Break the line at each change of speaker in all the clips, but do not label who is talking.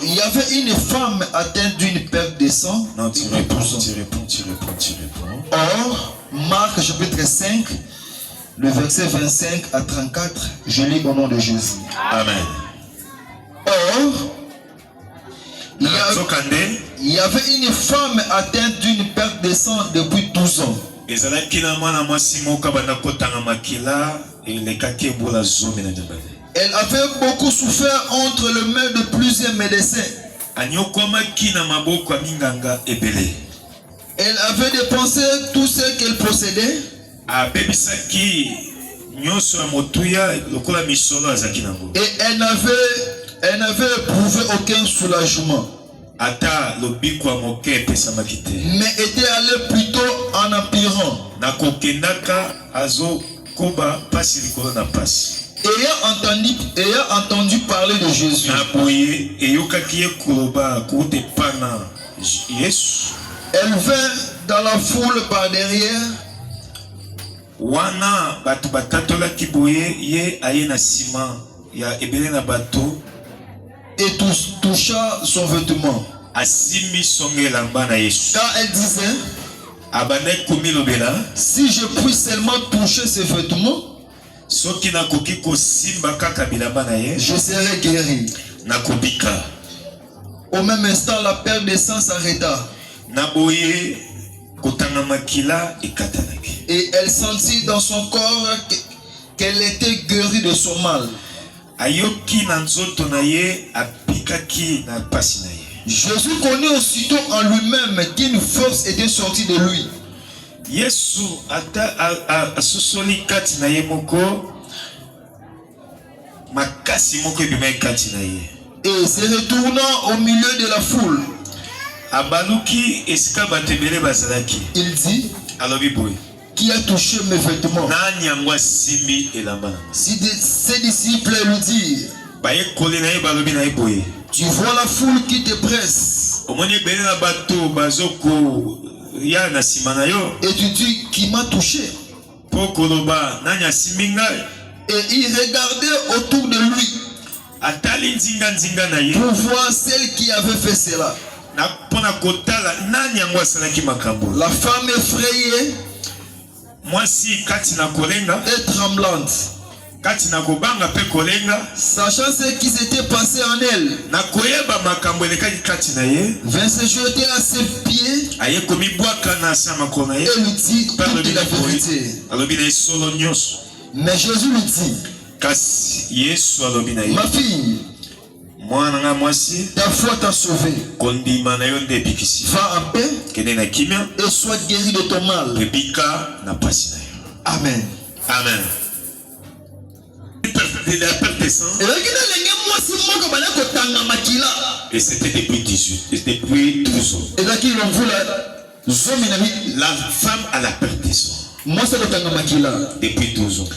Il y avait une femme atteinte d'une perte de sang.
Non, tu réponds.
Or, Marc chapitre 5, le verset 25 à 34, je lis au nom de Jésus.
Amen.
Or, il y avait une femme atteinte d'une perte de sang depuis 12 ans. Elle avait beaucoup souffert entre les mains de plusieurs médecins. Elle avait dépensé tout ce qu'elle possédait. Et elle n'avait éprouvé aucun soulagement. Mais était allée plutôt en empirant. Ayant entendu parler de Jésus, elle vint dans la foule par derrière et toucha son vêtement. Car elle disait, si je puis seulement toucher ses vêtements, je serai guéri. Au même instant, la perte de sang s'arrêta. Et elle sentit dans son corps qu'elle était guérie de son mal. Jésus connut aussitôt en lui-même qu'une force était sortie de lui. Et se retournant au milieu de la foule, il dit, qui a touché mes vêtements? Ses disciples lui dirent, tu vois la foule qui te presse. Et tu dis, qui m'a touché? Et il regardait autour de lui pour voir celle qui avait fait cela. La femme effrayée et tremblante, sachant ce qui s'était passé en elle, vint se jeter à ses pieds et lui dit toute la vérité. Mais Jésus lui dit, ma fille, ta foi t'a sauvé. Va en paix et sois guéri de ton mal. Amen.
Amen. De la perte de sang. Et c'était depuis 12 ans. La femme à la perte de sang. Depuis 12 ans.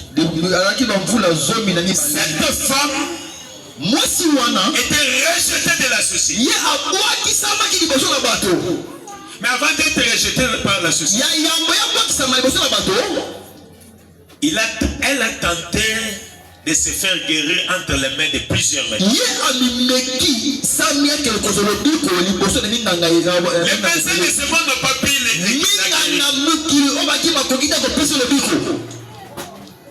Cette femme était rejetée de la société. Mais avant d'être rejetée par la société, elle a tenté de se faire guérir entre les mains de plusieurs médecins. Les médecins de ce monde n'ont pas pu les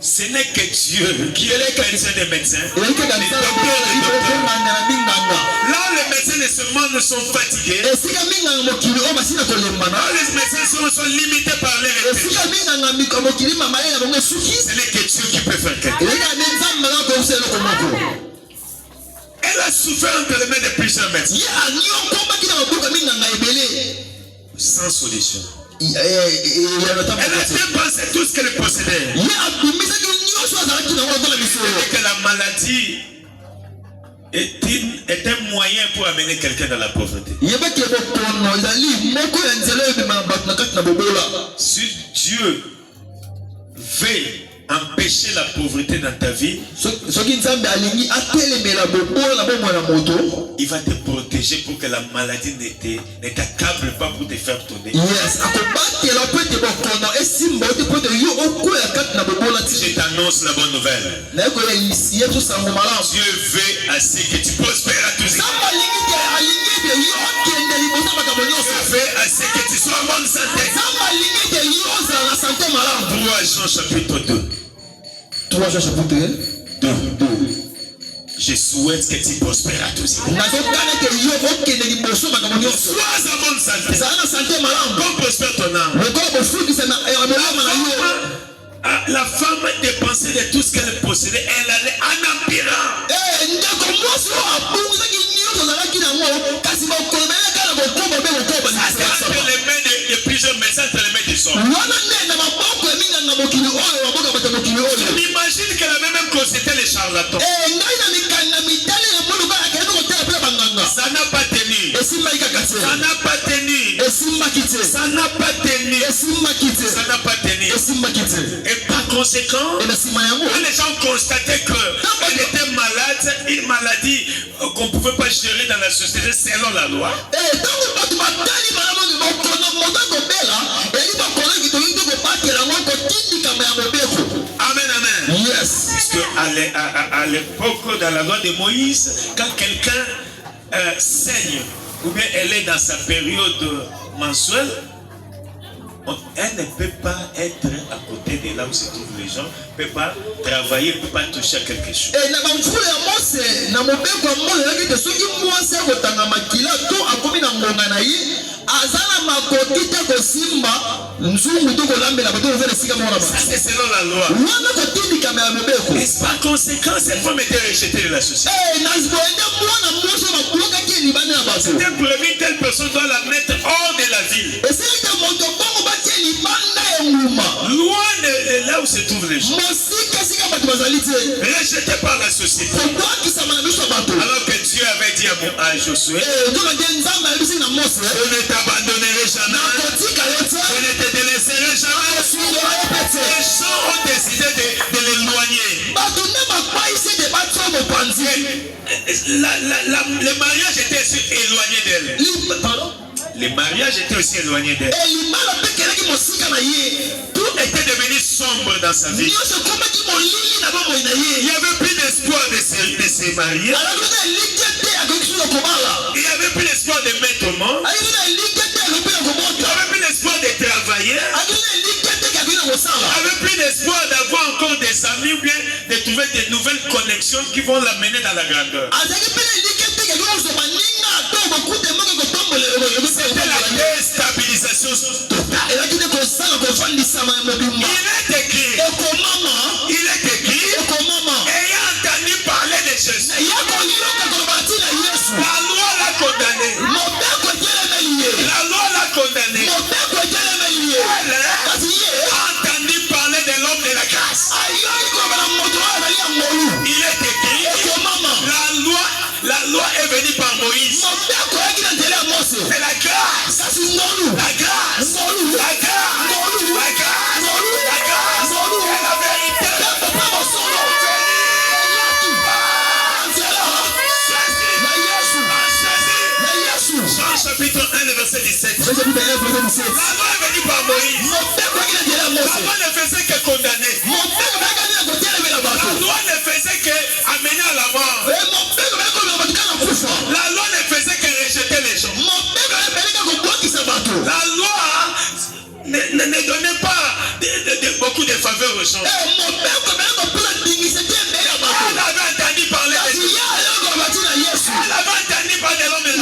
ce n'est que Dieu qui est le médecin des médecins. Là, les médecins de ce monde sont fatigués. Là, les médecins sont limités par les réflexions. Ce n'est que Dieu qui peut faire quelque chose. Elle a souffert entre les mains de plusieurs médecins. Sans solution. Elle a dépensé tout ce qu'elle possédait. Que la maladie est un moyen pour amener quelqu'un dans la pauvreté. Si Dieu veut empêcher la pauvreté dans ta vie, il va te protéger pour que la maladie ne t'accable pas pour te faire tourner. Je t'annonce la bonne nouvelle. Dieu veut assez que tu prospères à tous. bonne santé. 3 Jean chapitre 2.
3 Jean chapitre 2.
Je souhaite que tu prospères à tous. Sois en bonne santé. Comme prospère ton âme. La femme dépensait de tout ce qu'elle possédait. Elle allait en empirant. C'est entre les mains de plusieurs médecins, entre les mains des hommes. Imagine qu'elle avait même consulté les charlatans. Ça n'a pas tenu. Ça n'a pas tenu. Ça n'a pas tenu. Ça n'a pas tenu. Et par conséquent, quand les gens constataient qu'elle était malade, une maladie qu'on ne pouvait pas gérer dans la société selon la loi. Amen, amen.
Yes.
Puisque à l'époque, dans la loi de Moïse, quand quelqu'un saigne, ou bien elle est dans sa période mensuelle, elle ne peut pas être à côté de là où se trouvent les gens, ne peut pas travailler, ne peut pas toucher à quelque chose. Ça c'est selon la loi. Et par conséquent, cette femme était rejetée de la société. C'était pour une telle personne doit la mettre hors de la ville. Loin de là où se trouvent les gens. Rejeté par la société. Alors que Dieu avait dit à Josué, je ne t'abandonnerai jamais. Je ne te délaisserai jamais. Les gens ont décidé de l'éloigner. Le mariage était aussi éloigné d'elle. Les mariages étaient aussi éloignés d'elle. Tout était devenu sombre dans sa vie. Il n'y avait plus d'espoir de se marier. Il n'y avait plus d'espoir de mettre au monde. Il n'y avait plus d'espoir de travailler. Il n'y avait plus d'espoir d'avoir encore des amis ou bien de trouver de nouvelles connexions qui vont l'amener dans la grandeur. C'était la déstabilisation totale. Il est écrit, ayant entendu parler de Jésus, la loi l'a condamné. La loi l'a condamné. Elle a entendu parler de l'homme de la grâce. Il est écrit, la loi est venue par Moïse. C'est la grâce. La grâce. La grâce. La grâce. La grâce. Et la vérité. Jean chapitre 1, le verset 17. La loi est venue par Moïse. La loi ne faisait que condamner. La loi ne faisait que amener à la mort. La loi ne faisait que rejeter les gens. La loi ne donnait pas beaucoup de faveurs aux gens. Elle avait entendu parler de Dieu. Elle avait entendu parler de l'homme de la terre.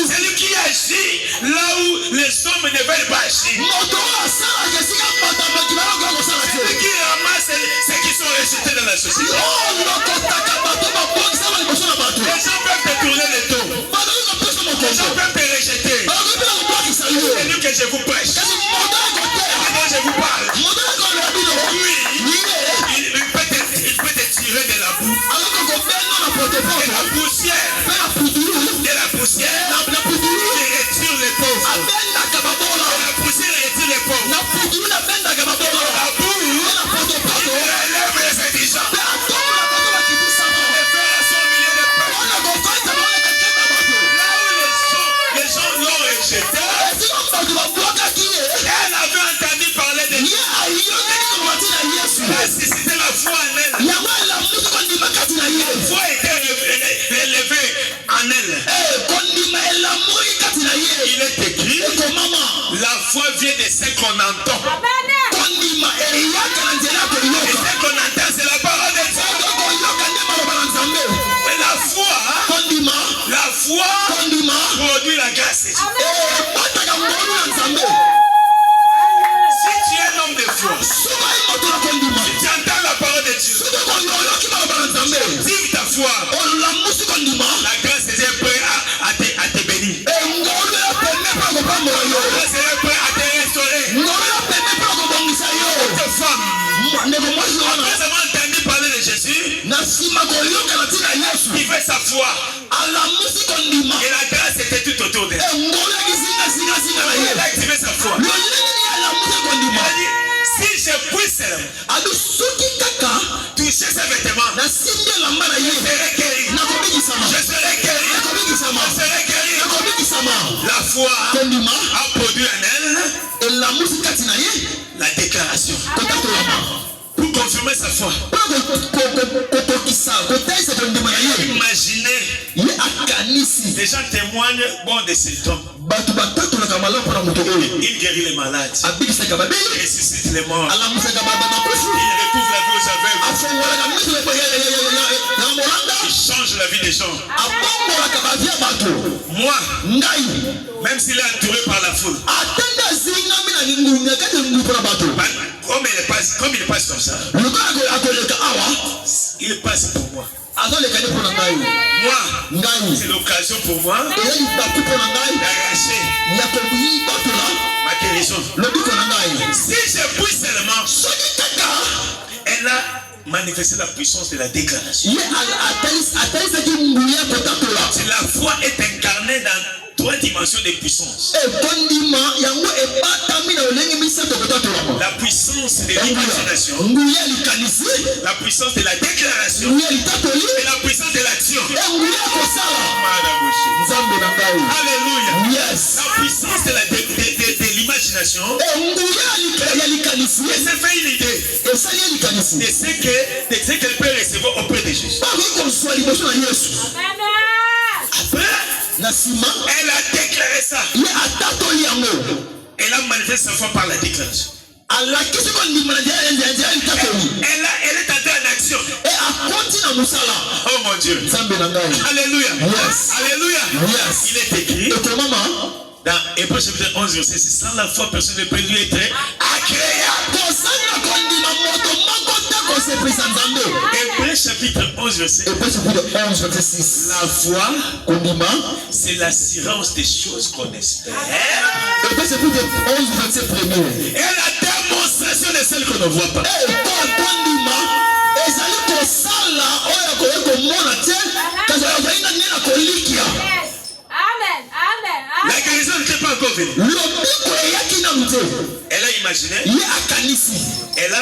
C'est lui qui agit là où les hommes ne veulent pas agir. C'est lui qui ramasse ceux qui sont rejetés dans la société. Les gens peuvent te tourner le dos. Les gens peuvent te rejeter. C'est lui que je vous prêche. C'est lui dont je vous parle. Oui, il peut te tirer de la boue. De la poussière. De la poussière. Il retire les pauvres. La poussière retire les pauvres. La boue, il relève les indigents. Les frères sont au milieu de peuples. Là où les gens l'ont rejeté, elle avait entendu parler de Dieu. Elle a suscité la foi en elle. La foi était élevée en elle. Il est écrit, La foi vient de ce qu'on entend.
kondima eyaka na nzela
Et
koyoka
ce qu'on entend, c'est la parole de Dieu.
koyoka nde maloba na nzambe
Mais la foi produit la grâce de Dieu.
ebataka mbolu na nzambe
Si tu es un homme de foi,
sokai moto na kondima
tu entends la parole de Dieu,
soki koyoki maloba na nzambe
vive ta foi.
olamusi kondima
La grâce de Dieu est prête à te bénir.
engolu epeme mpo kopambola yo
La grâce de Dieu est prête à te restaurer.
ngolu epeme mpo kobongisa yo
Cette femme,
ndeko mwasi wana
après avoir entendu parler de Jésus,
na nsima koyoka na ntina yesu
vivait sa foi.
alamusi kondima
Et la grâce était tout autour d'elle.
engolu ekisingasingasinga na ye
Elle a activé sa foi.
lolini alamusi
Elle
kondima
a dit, si je puisse
adu soki kaka
toucher ses vêtements,
nasimbi elamba na
je
ye
serai guéri.
nakobikisama
Je serai guéri.
nakobikisama
Je serai guéri.
nakobikisama
La foi
kondima
a produit en elle
elamusi kati na ye
la déclaration.
kotatolama
Pour confirmer sa foi.
kotokisa kotaisa kondima na ye
Imaginez,
ye akanisi
les gens témoignent bon de cet homme.
bato batatolaka malamu mpona moto oyo
Il guérit les malades.
abikisaka
Il
babeli
ressuscite les morts.
alamusaka bakufi
Il recouvre la vie aux aveugles.
afongolaka miso ya molanda
Il change la vie des gens.
abombolaka bavia bato
Moi,
ngai
même s'il est entouré par la foule,
atende azingami na ngungumi na kati ngungu mpona bato
comme il passe comme ça,
lokola akoleka awa
il passe pour moi.
azoleka nde mpona ngai
Moi,
ngai
c'est l'occasion pour moi
eya libaku mpona ngai
d'arracher
ya koyibatola
ma guérison.
lobiko na ngai
Si je puis seulement,
soki kaka
elle a manifesté la puissance de la déclaration.
ye atalisaki nguya kotatola
Si la foi est incarnée dans 3 dimensions de puissance,
ekondima yango ebatami na olenge misato kotatolama
la puissance de l'imagination,
nguya likanisi
la puissance de la déclaration
nguya litatoli
et la puissance de l'action.
nguya kosala
Madabushi.
nzambe na ngai
Alléluia.
yes
La puissance de l'imagination,
nguya ya likanisi
elle s'est fait une idée
esali ya likanisi
de ce qu'elle peut recevoir auprès de Jésus.
bakoki kozwa liboso na yesu
Après,
na nsima
elle a déclaré ça.
ye atatoli yango
Elle a manifesté sa foi par la déclaration.
alakisi kondima na nzela litatoli
Elle est entrée en action.
e akoti na mosala
Oh mon Dieu.
nzambe na ngai
Alléluia.
Yes.
Alléluia.
Yes.
Il est écrit
ekomama
dans Hébreux chapitre 11, verset 6. Sans la foi, personne ne peut lui être agréable.
kosala kondima moto moko te kosepelisa nzambe
Hébreux chapitre 11, verset 1.
epesi kude 11 verset 6
La foi,
kondima
c'est l'assurance des choses qu'on espère.
epesi kude 11 verset 1er
Et la démonstration de celles qu'on ne voit pas.
kondima ezali kosala oyo akoki komona te kasi ozalinga nde na kolikia
La guérison n'était pas encore venue.
lobiko eyaki nanu te
Elle a imaginé,
ye akanisi
elle a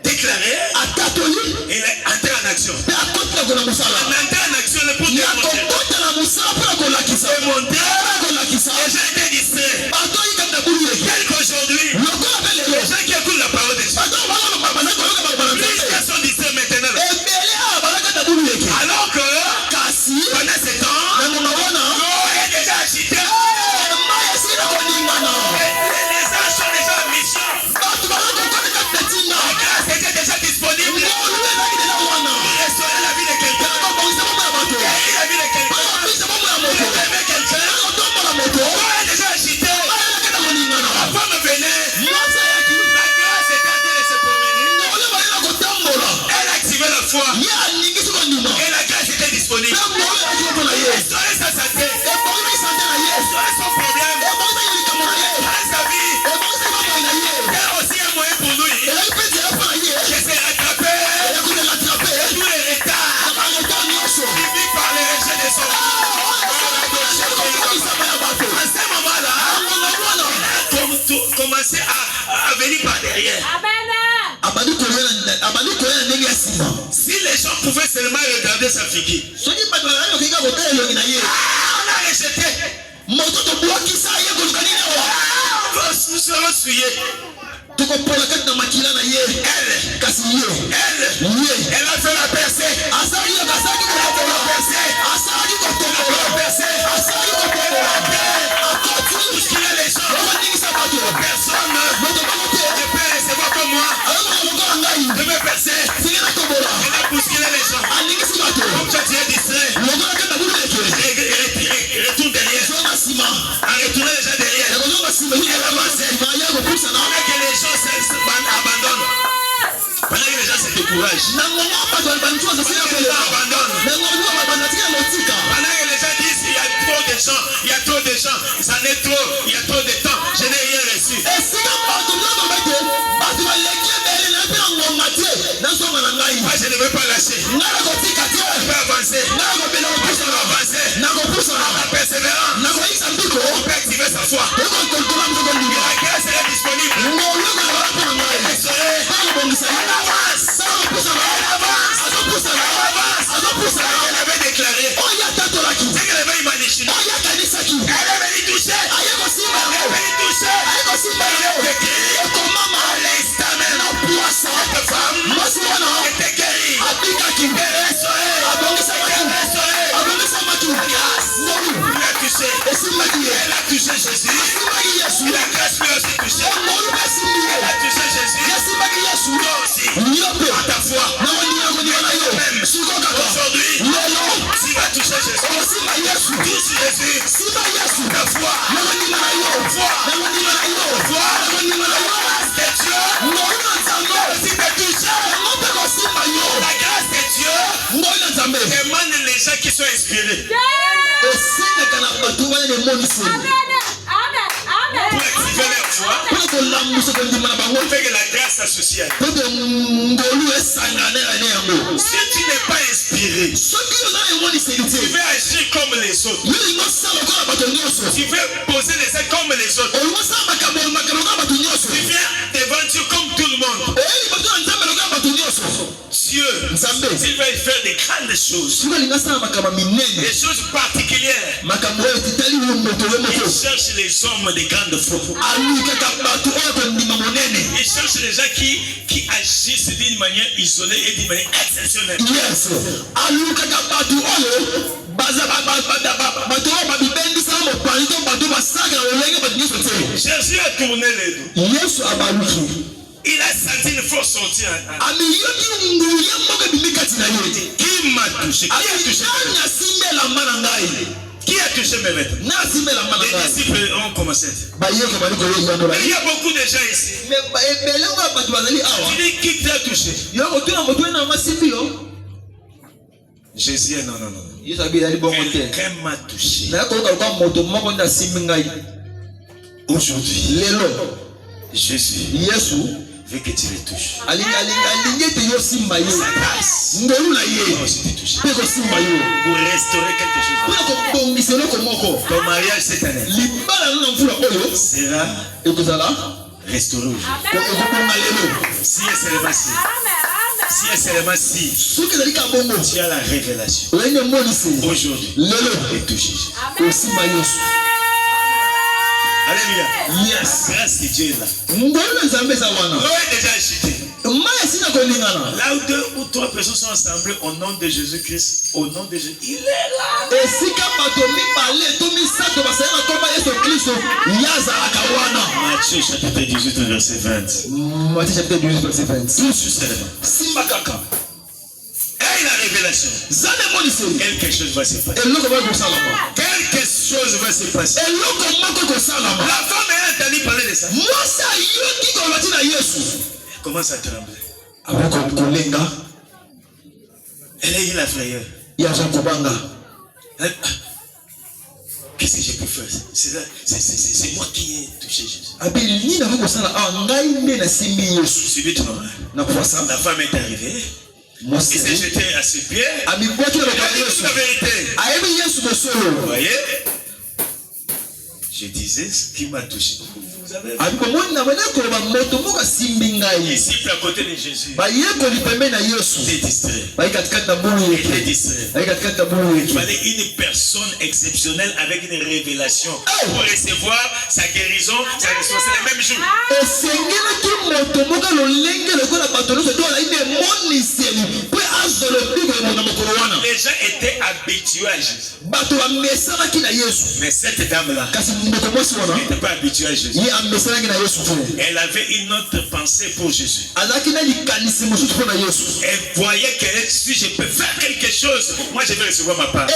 déclaré,
atatoli
elle est entrée en action.
mpe akotelako na mosala
Elle est entrée en action le pour démontrer.
akokota na mosala mpona kolakisa
Démontrer.
kolakisa
Les gens étaient distraits.
bato oyikami na bulu yeki
Tel qu'aujourd'hui,
lokola mpe
les
lelo
gens qui écoutent la parole de Dieu,
bato bazali koyoka maloba na
plus
nzambe
ils sont distraits maintenant.
ebele awa bazalaka na bulu yeki
Alors que
kasi
pendant ce temps,
na ngonga wana
l'eau est déjà agitée.
mai esili na koningana
Les anges sont déjà en mission.
bato bazali kokota kati na ntina
La grâce était déjà disponible
ngolu ezalaki deja wana
pour restaurer la vie de quelqu'un,
bakobongisa bombo ya bato
guérir la vie de quelqu'un,
bakobongisa bombo ya moto
aimer quelqu'un.
bakotombola moto
L'eau est déjà agitée.
bayelaki na koningana
La femme venait.
mwasi ayaki
La grâce était en train de se promener.
ngolu balela kotambola
Elle activait la foi.
ye aningisi kondima
Et la grâce était disponible.
mpe ngolu ezalaki moto na ye
Restaurer sa santé.
ebongisi sante na ye
Restaurer son problème.
ebongisi likambo na ye
Restaurer sa vie.
ebongisi mamoi na ye
Il y a aussi un moyen pour lui
ezalaki mpe nzela mpo na ye
de se rattraper
eyakute latrape
tous les retards
abaleta nyonso
subis par les rejets de son vie.
kokisama ya bato
À ce moment-là,
ngonga mwana
elle a commencé à venir par derrière.
abandi koya na ndenge ya nsima
Si les gens pouvaient seulement regarder sa figure,
soki bato bazalaki kokinga kotala elongi na ye
on a rejeté.
moto tobwakisa ye koluka nini awa
Nous serons souillés.
tokopola kati na makila na ye
Elle,
kasi ye
elle a fait la percée.
asalaki yoka asalaki kotombola asalaki kotombola asalaki kotombola akoti
Bousculer les gens.
okoningisa bato
retourne derrière. En retournant déjà derrière. Elle avance. Pendant que les gens abandonnent. Pendant que les gens se découragent. Pendant que les gens abandonnent. Pendant que les gens disent il y a trop de gens, ça n'est trop, il y a trop de temps, je n'ai rien reçu. Moi je ne veux pas lâcher. Je veux avancer. On va persévérant. On peut activer sa foi. La grâce est disponible. Elle avait déclaré. C'est qu'elle avait imaginé. Elle avait touché. Elle avait touché. À l'instant même. Cette femme était guérie. Elle est restaurée. Elle a touché. Elle a touché Jésus. La grâce lui a aussi touché. Elle a touché Jésus. Toi aussi. Par ta foi. Même aujourd'hui, tu vas toucher Jésus. Touche Jésus. Ta foi. C'est Dieu. Si tu touches la grâce de Dieu, demande les gens qui sont inspirés. Pour activer leur foi, fait que la grâce s'associe à eux. Si tu n'es pas inspiré, tu veux agir comme les autres. Tu veux poser les actes comme les autres. Tu viens devant Dieu comme tout le monde. Dieu, s'il veut faire des grandes choses, des choses particulières, il cherche les hommes de grande foi. Il cherche les gens qui agissent d'une manière isolée et d'une manière exceptionnelle. Jésus a tourné les dos. Il a senti une force sortir. Qui m'a touché? Qui a touché mes vêtements? Les disciples ont commencé. Il y a beaucoup de gens ici. Tu dis qui t'a touché? Jésus, non. Quelqu'un m'a touché. Aujourd'hui, Jésus veut que tu les touches. Sa grâce. Pour restaurer quelque chose. Ton mariage cette année sera restauré aujourd'hui. Si et seulement si. Si et seulement si. Tu as la révélation. Aujourd'hui. Et toucher. Alléluia. Yes. Grâce de Dieu est là. L'eau est déjà agitée. Là où 2 ou 3 personnes sont assemblées au nom de Jésus-Christ, au nom de Jésus, il est là. Matthieu chapitre 18 verset 20.
Matthieu chapitre 18 verset 20.
Tout sur seulement. Et la révélation. Quelque chose va se passer. Quelque chose va se passer. La femme est entendue parler de ça. Elle commence à trembler. Elle a eu la frayeur. Qu'est-ce que j'ai pu faire? C'est moi qui ai touché Jésus. Subitement, la femme est arrivée. Il s'est jeté à ses pieds. Il a dit toute la vérité. Vous voyez? Je disais ce qui m'a touché. Vous avez vu? Les disciples à côté de Jésus étaient distraits. Il fallait une personne exceptionnelle avec une révélation pour recevoir sa guérison, sa restauration le même jour. Les gens étaient habitués à Jésus. Mais cette dame-là n'était pas habituée à Jésus. Elle avait une autre pensée pour Jésus. Elle voyait que si je peux faire quelque chose, moi je vais recevoir ma part.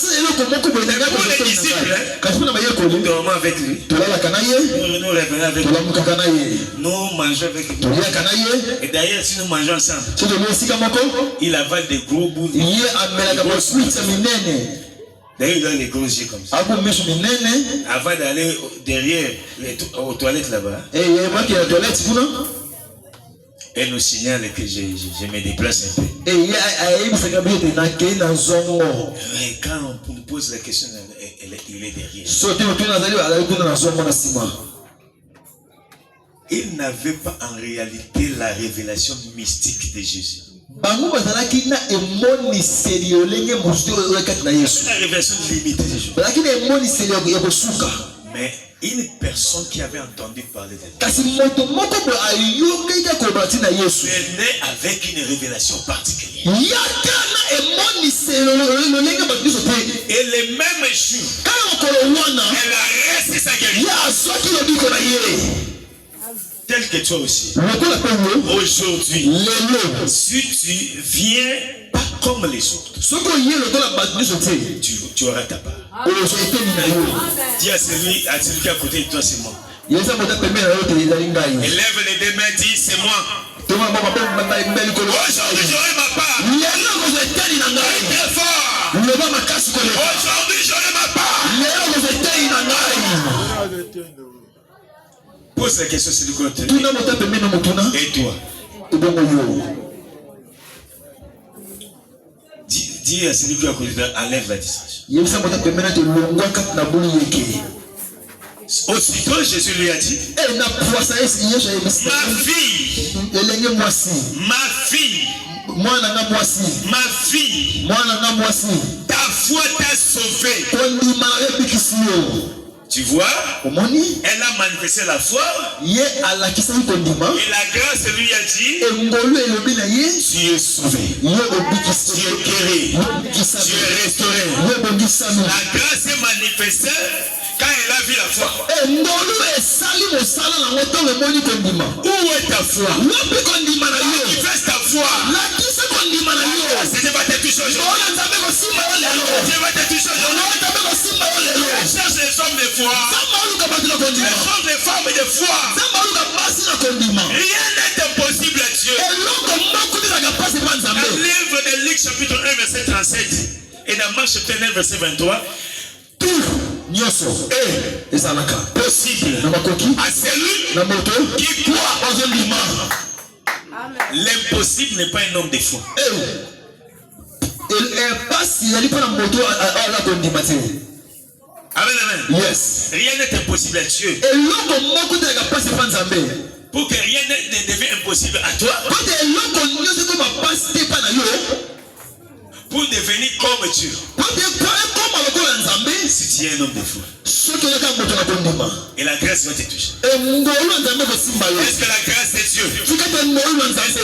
Pour les disciples, nous dormons avec lui. Nous revenons avec lui. Nous mangeons avec lui. Et d'ailleurs, si nous mangeons ensemble, il avale des gros bouts. D'ailleurs, il a les gros yeux comme ça. Avant d'aller derrière aux toilettes là-bas, elle nous signale que je me déplace un peu. Et quand on nous pose la question, il est derrière. Il n'avait pas en réalité la révélation mystique de Jésus. La révélation limitée de Jésus. Mais une personne qui avait entendu parler de Dieu venait avec une révélation particulière. Et le même jour, elle a resté sa guérison. Tel que toi aussi. Aujourd'hui, si tu viens pas comme les autres, tu auras ta part. Dis à celui qui est à côté de toi, c'est moi. Élève les deux mains, dis c'est moi. Aujourd'hui j'aurai ma part. Très fort. Aujourd'hui j'aurai ma part. Pose la question sur le côté. Et toi? Dis à celui qui est à côté de toi, enlève la distance. Aussitôt Jésus lui a dit, ma fille, ta foi t'a sauvé. Tu vois, elle a manifesté la foi et la grâce lui a dit, tu es sauvé, tu es guéri, tu es restauré. La grâce est manifestée quand elle a vu la foi. Où est ta foi? Manifeste ta foi. Dieu va te toucher aujourd'hui. Dieu va te toucher aujourd'hui. Cherche les hommes de foi. Cherche les femmes de foi. Rien n'est impossible à Dieu. Dans le livre de Luc chapitre 1 verset 37 et dans Marc chapitre 9 verset 23, tout est possible à celui qui croit. L'impossible n'est pas un homme de foi. Amen, amen. Yes. Rien n'est impossible à Dieu. Pour que rien ne devienne impossible à toi, pour devenir comme Dieu, si tu es un homme de foi, et la grâce va te toucher. Est-ce que la grâce est Dieu? Est-ce que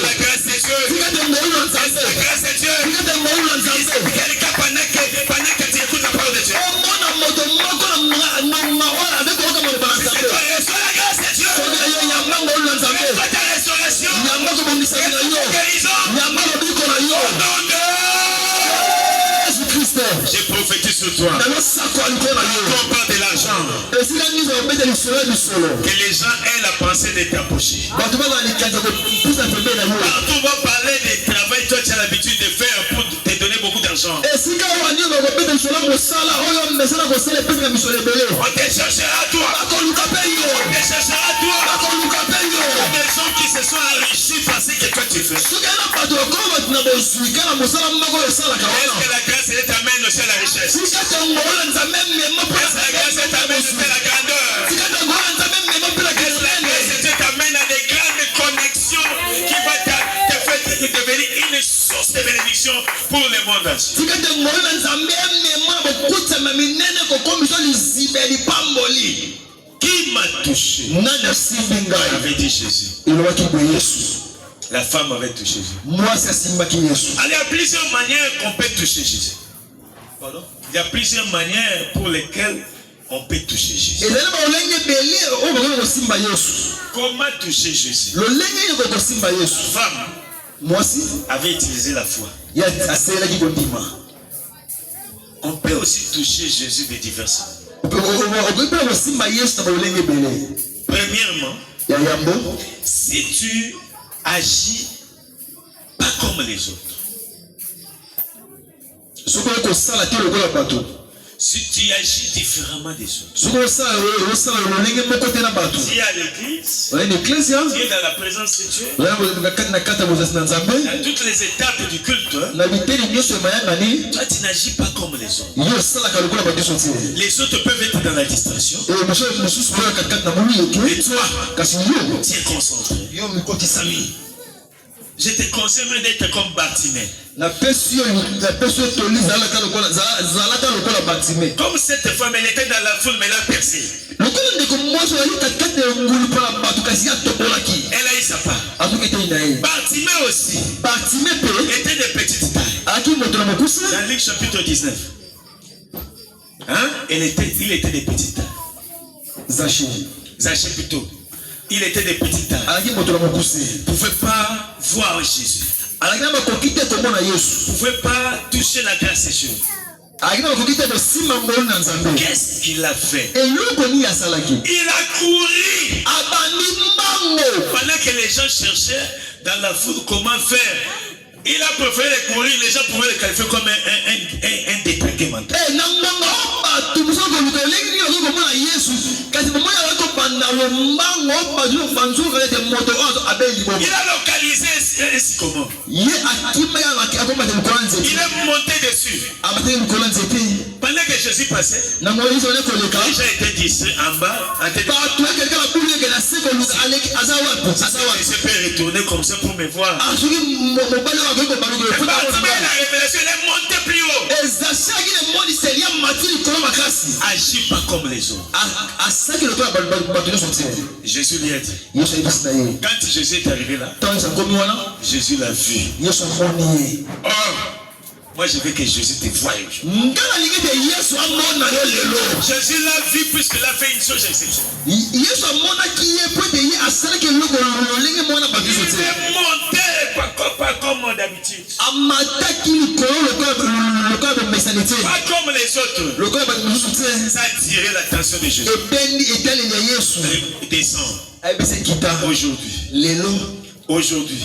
la grâce est Dieu? Est-ce que la grâce est Dieu? Quelqu'un pendant que tu écoutes la parole de Dieu, reçois la grâce de Dieu. Reçois ta restauration. Ta guérison. Au nom de Jésus-Christ. J'ai prophétisé sur toi. Quand on parle de l'argent, que les gens aient la pensée de t'approcher. Quand on va parler du travail, toi tu as l'habitude de faire pour te donner beaucoup d'argent. On te cherchera toi. On te cherchera toi. Des gens qui se sont enrichis par ce que toi tu fais. Est-ce que la grâce t'amène aussi à la richesse? Est-ce que la grâce t'amène aussi à la grandeur? Est-ce que la grâce t'amène à des grandes connexions qui va te faire devenir une source de bénédiction pour le monde entier? Qui m'a touché? Avait dit Jésus. La femme avait touché Jésus. Alors, il y a plusieurs manières qu'on peut toucher Jésus. Pardon? Il y a plusieurs manières pour lesquelles on peut toucher Jésus. Comment toucher Jésus? La femme avait utilisé la foi. On On peut aussi toucher Jésus de diverses façons. Premièrement, si tu agis pas comme les autres, si tu agis différemment des autres, si à l'église, tu es dans la présence de Dieu, dans toutes les étapes du culte, toi tu n'agis pas comme les autres. Les autres peuvent être dans la distraction, et toi, tu es concentré. Je te conseille même d'être comme Bartimée. Comme cette femme, elle était dans la foule, mais elle a percé. Elle a eu sa part. Bartimée aussi était de petite taille. Dans Luc chapitre 19. Hein? Il était de petite taille. Zachée plutôt. Il était de petite taille. Il ne pouvait pas voir Jésus. Il ne pouvait pas toucher la grâce de Dieu. Qu'est-ce qu'il a fait? Il a couru. Pendant que les gens cherchaient dans la foule comment faire, il a préféré courir. Les gens pouvaient le qualifier comme un détraqué mental. Il a localisé comment? Il est monté dessus. Pendant que Jésus passait, les gens étaient d'ici en bas. Il se peut retourner comme ça pour me voir. La révélation, il est monté plus haut. Agis pas comme les autres. Jésus lui a dit. Quand Jésus est arrivé là, Jésus l'a vu. Oh, moi je veux que Jésus te voie. Jésus l'a vu puisqu'il a fait une chose exceptionnelle. Il est monté pas comme d'habitude. Pas comme les autres. Ça a tiré l'attention de Jésus. Descends. Aujourd'hui,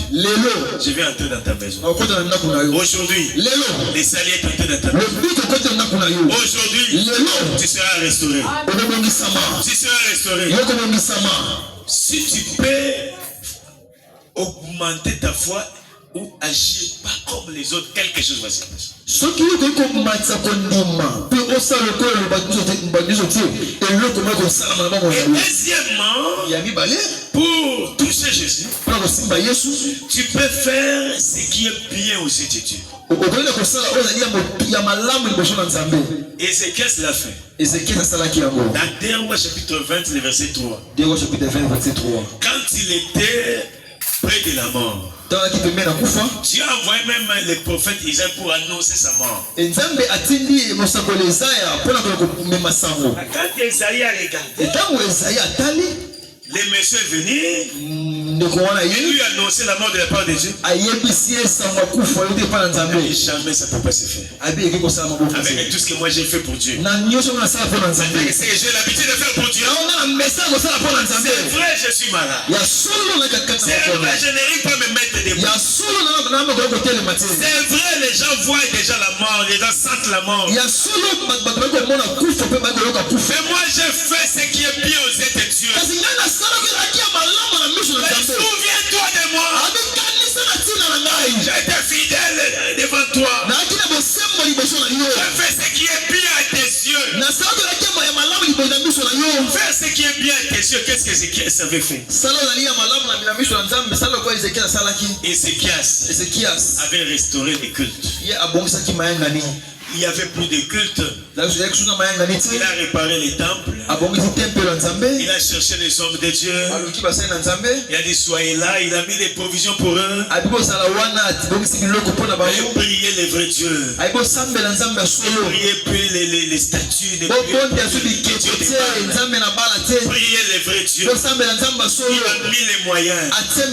je vais entrer dans ta maison. Aujourd'hui, les saliers est entré dans ta maison. Aujourd'hui, tu seras restauré. Tu seras restauré. Si tu peux augmenter ta foi ou agir pas comme les autres, quelque chose va se passer. Et deuxièmement, pour toucher Jésus, tu peux faire ce qui est bien aux yeux de Dieu. Ézéchiel l'a fait. Dans 2 Rois chapitre 20, le verset 3. Quand il était près de la mort, Dieu a envoyé même le prophète Isaïe pour annoncer sa mort. Quand Isaïe a regardé, le monsieur est venu, il lui a annoncé la mort de la part de Dieu. Mais jamais ça ne peut pas se faire. Avec tout ce que moi j'ai fait pour Dieu. Avec ce que j'ai l'habitude de faire pour Dieu. C'est vrai, je suis malade. C'est vrai, je n'arrive pas à me mettre debout. C'est vrai, les gens voient déjà la mort, les gens sentent la mort. Mais moi j'ai fait ce qui est bien aux yeux de Dieu. Souviens-toi de moi. J'ai été fidèle devant toi. J'ai fait ce qui est bien à tes yeux. Faire ce qui est bien à tes yeux. Qu'est-ce que Ézéchias avait fait? Ézéchias avait restauré les cultes. Il n'y avait plus de culte. Il a réparé les temples. Il a cherché les hommes de Dieu. Il a dit soyez là. Il a mis des provisions pour eux. Il priait les vrais dieux. Il priait plus les statues. Il priait les vrais dieux. Il a mis les moyens. Il a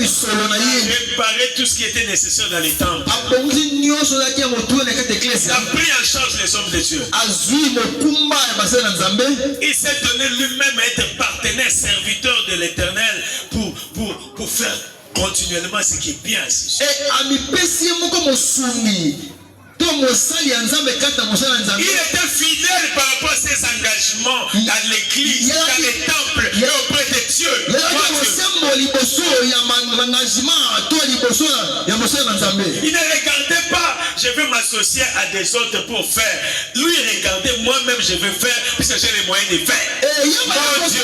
réparé tout ce qui était nécessaire dans les temples. Il a pris en charge les hommes de Dieu. Il s'est donné lui-même à être partenaire, serviteur de l'Éternel pour faire continuellement ce qui est bien. Il était fidèle par rapport à ses engagements dans l'église, dans les temples et auprès de Dieu. Il ne regardait pas, je veux m'associer à des autres pour faire. Lui, il regardait, moi-même, je veux faire, puisque j'ai les moyens de faire. Mon Dieu.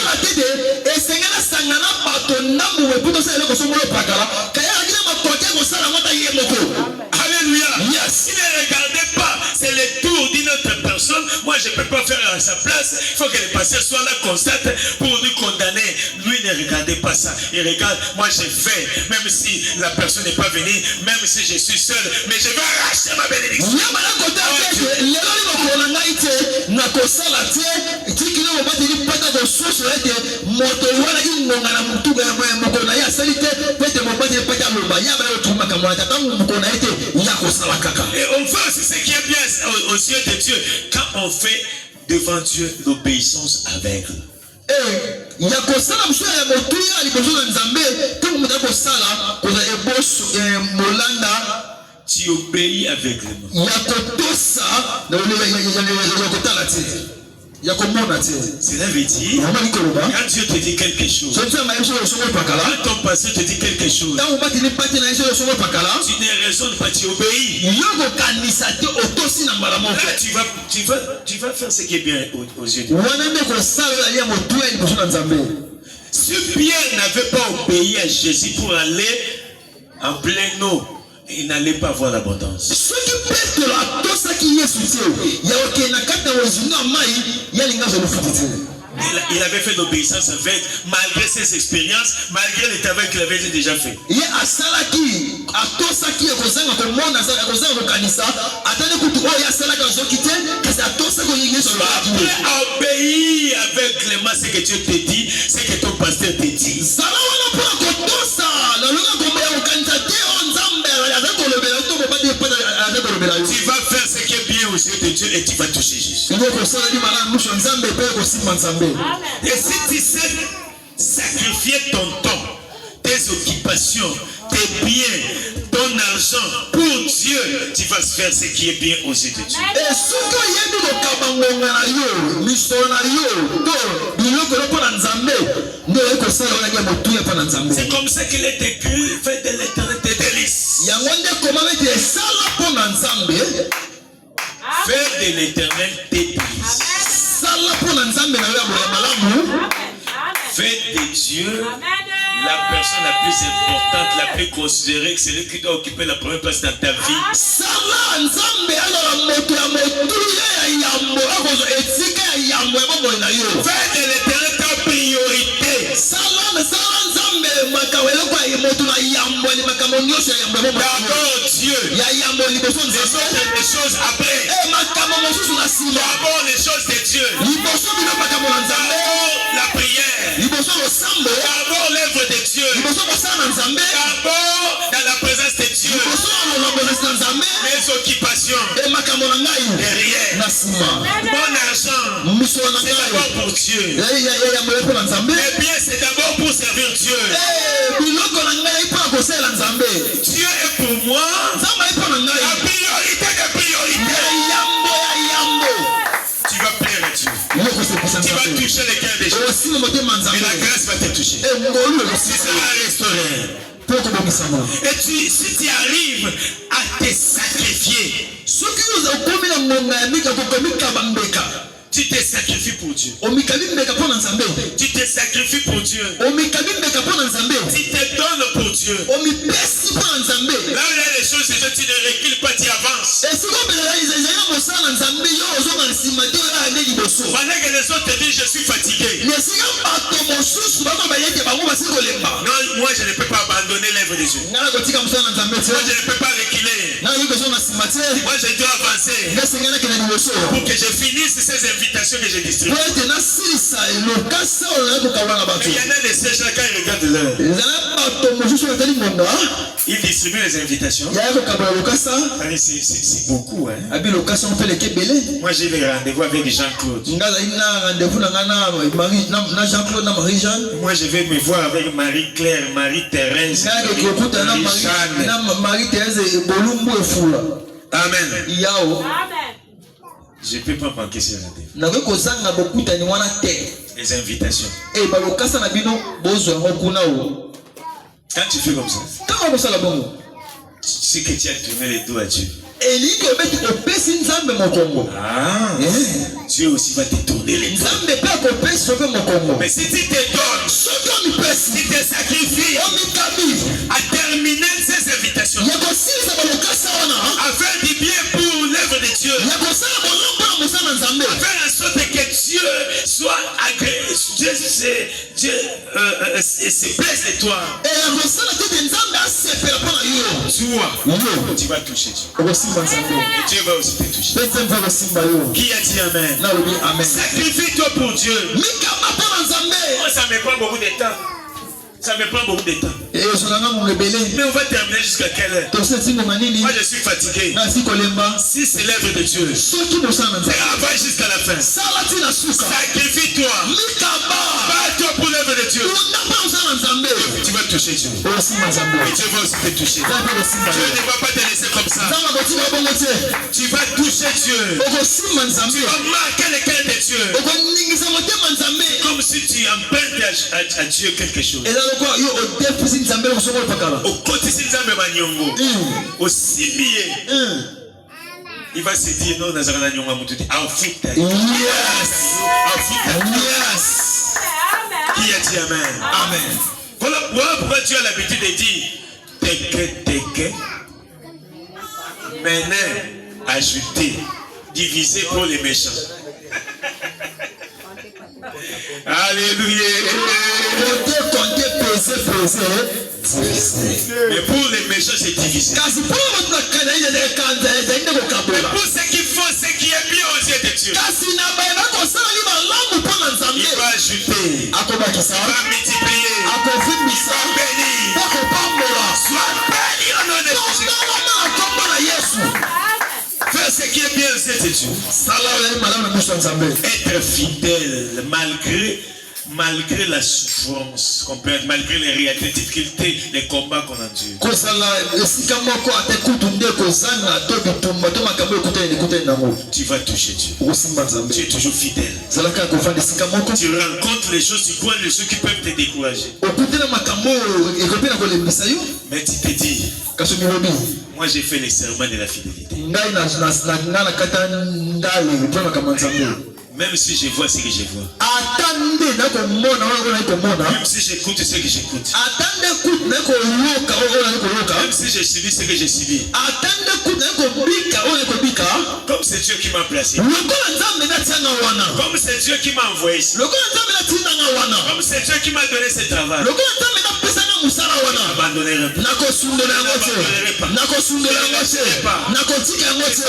Alléluia. Yes. Il ne regardait pas, c'est le tour d'une autre personne. Moi, je ne peux pas faire à sa place. Il faut que le pasteur soit là, constate pour nous condamner. Lui ne regardait pas ça. Il regarde, moi je fais, même si la personne n'est pas venue, même si je suis seul, mais je vais arracher ma bénédiction. Et on fait aussi ce qui est bien aux yeux de Dieu quand on fait devant Dieu l'obéissance aveugle. Tu obéis aveuglément. Cela veut dire, quand Dieu te dit quelque chose, quand ton pasteur te dit quelque chose, tu ne raisonnes pas, tu obéis. Là, tu vas faire ce qui est bien aux yeux de Dieu. Si Pierre n'avait pas obéi à Jésus pour aller en plein eau, il n'allait pas avoir l'abondance. Il avait fait l'obéissance avec, malgré ses expériences, malgré le travail qu'il avait déjà fait. Après obéir aveuglément ce que Dieu te dit, ce que ton pasteur te dit. Tu vas faire ce qui est bien aux yeux de Dieu et tu vas toucher Jésus. Et si tu sais sacrifier ton temps, tes occupations, tes biens, ton argent pour Dieu, tu vas faire ce qui est bien aux yeux de Dieu. C'est comme ça qu'il est écrit, fais de l'éternité délices. Fais de l'éternel tes délices. Fais de Dieu la personne la plus importante, la plus considérée, c'est celui qui doit occuper la première place dans ta vie. Fais de l'éternel ta priorité. D'abord Dieu, les choses après. D'abord les choses de Dieu. D'abord la prière. D'abord l'œuvre de Dieu. D'abord dans la présence de Dieu. Mes occupations. Derrière. Mon argent. C'est d'abord pour Dieu. Mais bien c'est d'abord pour servir Dieu. Dieu est pour moi la priorité des priorités. Tu vas plaire à Dieu. Tu vas toucher les cœurs des gens. Et la grâce va te toucher. Tu seras restauré. Et si tu arrives à te sacrifier, tu te sacrifies pour Dieu. Tu te sacrifies pour Dieu. Tu te donnes pour Dieu. Là où il y a les choses, tu ne recules pas, tu avances. Pendant que les autres te disent je suis fatigué. Non, moi je ne peux pas abandonner l'œuvre de Dieu. Moi je ne peux pas reculer. Moi je dois avancer pour que je finisse ces invitations que j'ai distribuées. Mais il y en a des sèches là quand ils regardent l'heure. Ils distribuent les invitations. C'est beaucoup. Hein? Moi j'ai des rendez-vous avec Jean-Claude. Moi je vais me voir avec Marie-Claire, Marie-Thérèse, Marie-Jeanne. Amen. Je ne peux pas manquer ce rendez-vous. Les invitations. Quand tu fais comme ça, c'est que tu as tourné les dos à Dieu. Dieu aussi va te tourner les dos. Mais si tu te donnes, si tu te sacrifies à terminer ces invitations, à faire du bien pour l'œuvre de Dieu, à faire en sorte que Dieu soit agréé, Dieu se plaise de toi. Tu vas toucher Dieu. Et Dieu va aussi te toucher. Qui a dit Amen? Sacrifie-toi pour Dieu. Oh, ça me prend beaucoup de temps. Ça me prend beaucoup de temps. Mais on va terminer jusqu'à quelle heure? Moi je suis fatigué. Si c'est l'œuvre de Dieu, travaille jusqu'à la fin. Sacrifie-toi. Bats-toi pour l'œuvre de Dieu. Tu vas toucher Dieu. Et Dieu va aussi te toucher. Dieu ne va pas te laisser comme ça. Tu vas toucher Dieu. Tu vas marquer le cœur de Dieu. Comme si tu empruntes à Dieu quelque chose. Il va se dire non, qui a dit Amen? Amen. Voilà pourquoi tu as l'habitude de dire teke, maintenant, ajouter, diviser pour les méchants. Alléluia. Mais pour les méchants, c'est divisé. Mais pour ceux qui font ce qui est bien aux yeux de Dieu, il va ajouter, il va multiplier, il va bénir. Sois béni au nom de Jésus. Faire ce qui est bien aux yeux de Dieu. Être fidèle malgré la souffrance qu'on peut être, malgré les réalités, les difficultés, les combats qu'on endure. Tu vas toucher Dieu. Tu es toujours fidèle. Tu rencontres les choses, tu vois les choses qui peuvent te décourager. Mais tu te dis, moi j'ai fait les serments de la fidélité. Même si je vois ce que je vois. Même si j'écoute ce que j'écoute. Même si je subis ce que je subis. Comme c'est Dieu qui m'a placé. Comme c'est Dieu qui m'a envoyé ici. Comme c'est Dieu qui m'a donné ce travail. Je n'abandonnerai pas.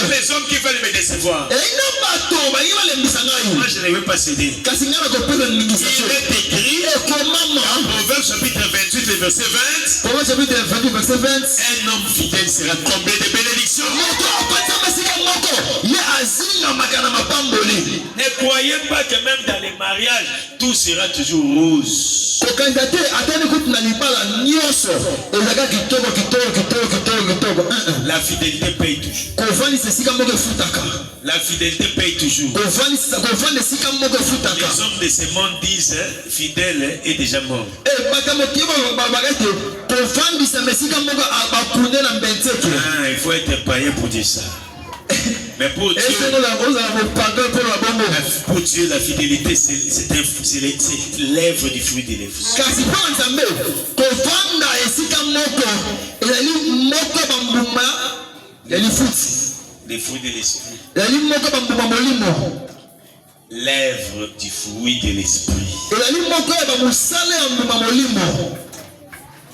Les hommes qui veulent me décevoir. Moi je ne vais pas céder. Il est écrit Proverbe chapitre 28 et verset 20. Un homme fidèle sera comblé de bénédictions. Ne croyez pas que même dans les mariages tout sera toujours rose. La fidélité paye toujours. La fidélité paye toujours. Les hommes de ce monde disent fidèle est déjà mort. Il faut être païen pour dire ça. Mais pour Dieu, la fidélité, c'est l'œuvre du fruit des lèvres. Les fruits de l'esprit. L'œuvre du fruit de l'esprit.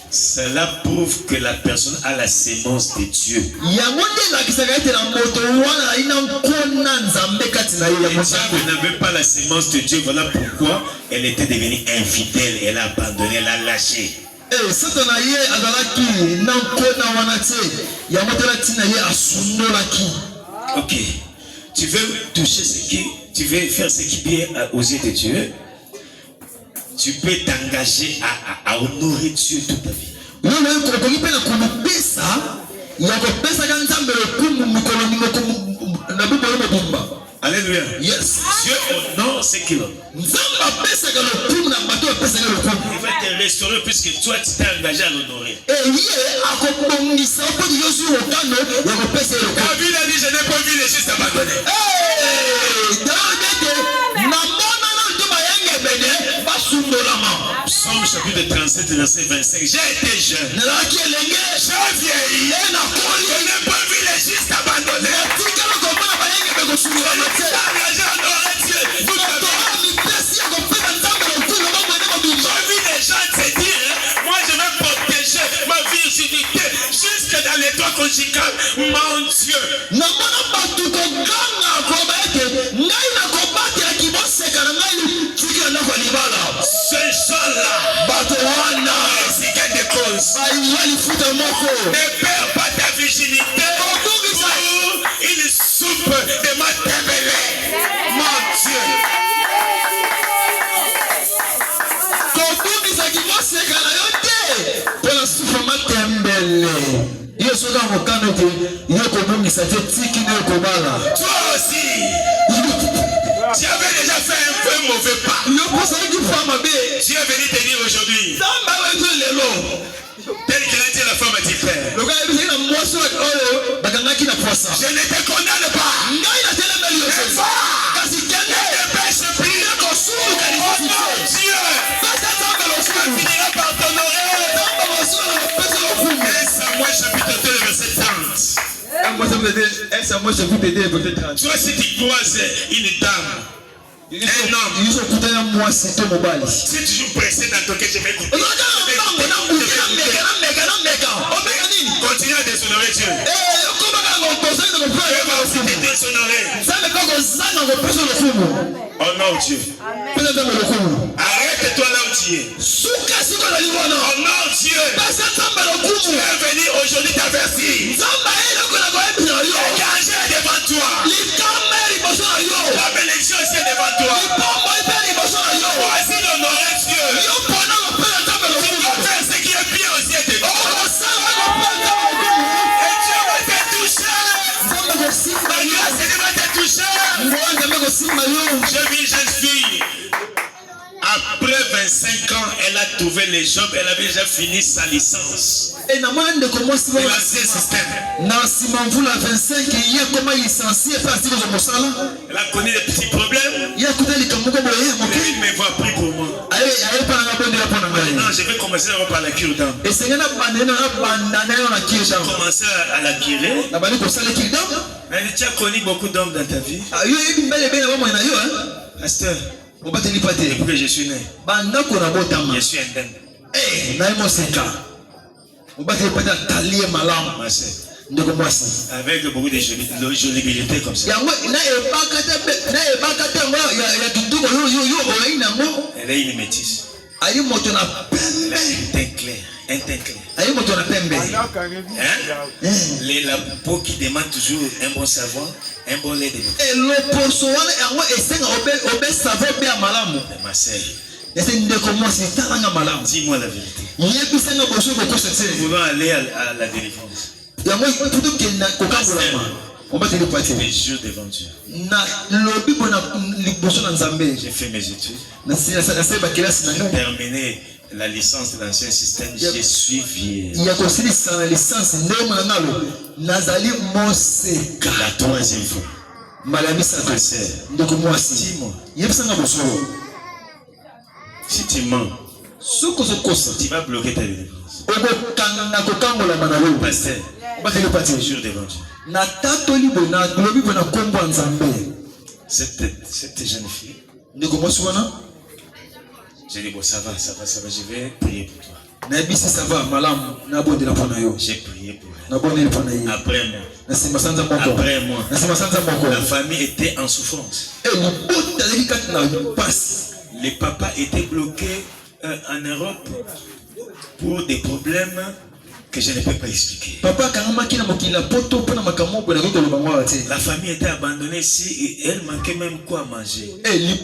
Cela prouve que la personne a la sémence de Dieu. Le diable n'avait pas la sémence de Dieu. Voilà pourquoi elle était devenue infidèle. Elle a abandonné, elle a lâché. Ok. Tu veux toucher tu veux faire ce qui plaît aux yeux de Dieu. Tu peux t'engager à honorer Dieu toute ta vie. Alléluia.
Yes.
Dieu honore ce qu'il honore. Il va te restaurer puisque toi tu t'es engagé à l'honorer. David a dit, je n'ai pas vu les justes abandonnés. Psaume chapitre 37, verset 25. J'ai été jeune. J'ai vieilli. Je n'ai pas vu les justes abandonnés. J'ai vu les gens se dire, moi je vais protéger ma virginité jusque dans les toits conjugales. Mon Dieu. Ces gens-là, ne perds pas ta virginité pour une soupe de matembele. Mon Dieu. Toi aussi, tu avais déjà fait un peu mauvais pas. Tu es venu te dire aujourd'hui, tel qu'il a dit la femme a dit frère, je ne te condamne pas. Dieu, tu finiras par t'honorer. Samuel chapitre 2, verset 30. Toi, si tu croises une dame, un homme, si tu es toujours pressé dans ton cœur, je vais écouter. Continue à déshonorer Dieu. Honore Dieu. Arrête-toi là où tu es. Honore Dieu. Tu es venu aujourd'hui t'avertir. Danger devant toi. La bénédiction est devant toi. Voici d'honorer Dieu. Tu dois faire ce qui est bien aux yeux de Dieu. Et Dieu va te toucher. La grâce va te toucher. J'ai vu une jeune fille. Après 25 ans, elle a trouvé les jobs. Elle avait déjà fini sa licence. C'est l'ancien système. Elle a connu des petits problèmes. Il me voit pris pour moi. Maintenant, je vais commencer à par la cure d'âme. J'ai commencé à la curer. Mais tu as connu beaucoup d'hommes dans ta vie. Pasteur, depuis que je suis né, je suis indemne. Avec beaucoup de jolibilité comme ça. Elle est une métisse. Elle a un teint clair. Un teint clair. La peau qui demande toujours un bon savon, un bon lait de l'eau. Ma sœur, dis-moi la vérité. Nous voulons aller à la délivrance. Les jours devant Dieu. J'ai fait mes études. J'ai terminé la licence de l'ancien système. Je suis vieux. La troisième fois. Ma sœur, dis-moi. Si tu mens, tu vas bloquer ta délivrance. Pasteur, toujours devant Dieu. Cette jeune fille, j'ai dit bon, ça va, je vais prier pour toi. J'ai prié pour elle. Après moi, la famille était en souffrance. Les papas étaient bloqués en Europe pour des problèmes que je ne peux pas expliquer. La famille était abandonnée ici et elle manquait même quoi manger. Mais ne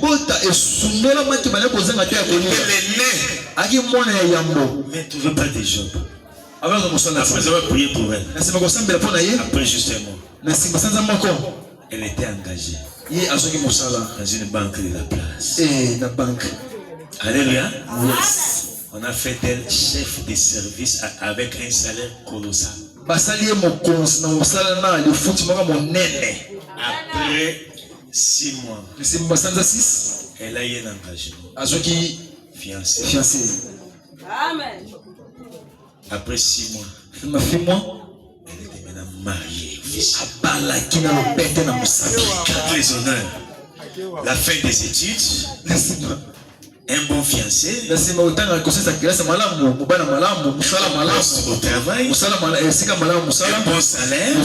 trouvait pas de job. Après avoir prié pour elle. Après justement, elle était engagée dans une banque de la place. Alléluia. On a fait d'elle chef de service avec un salaire colossal. Après 6 mois, elle a eu un engagement. Fiancée.
Amen.
Après 6 mois, elle était maintenant mariée. Toutes les honneurs. La fin des études. Un bon fiancé. Au travail. Un bon salaire.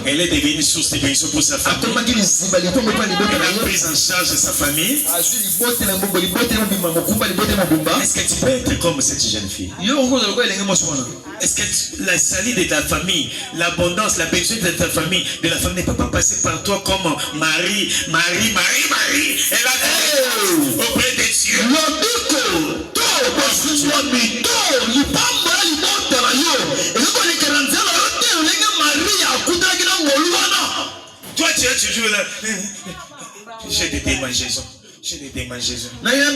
Elle est devenue source de bénédiction pour sa famille. Elle a pris en charge sa famille. Est-ce que tu peux être comme cette jeune fille? Est-ce que la salut de ta famille, l'abondance, la bénédiction de ta famille, de la famille ne peut pas passer par toi comme Marie? Elle a auprès de Dieu. Toi tu es toujours là. J'ai des démangeaisons. J'ai des démangeaisons. Arrête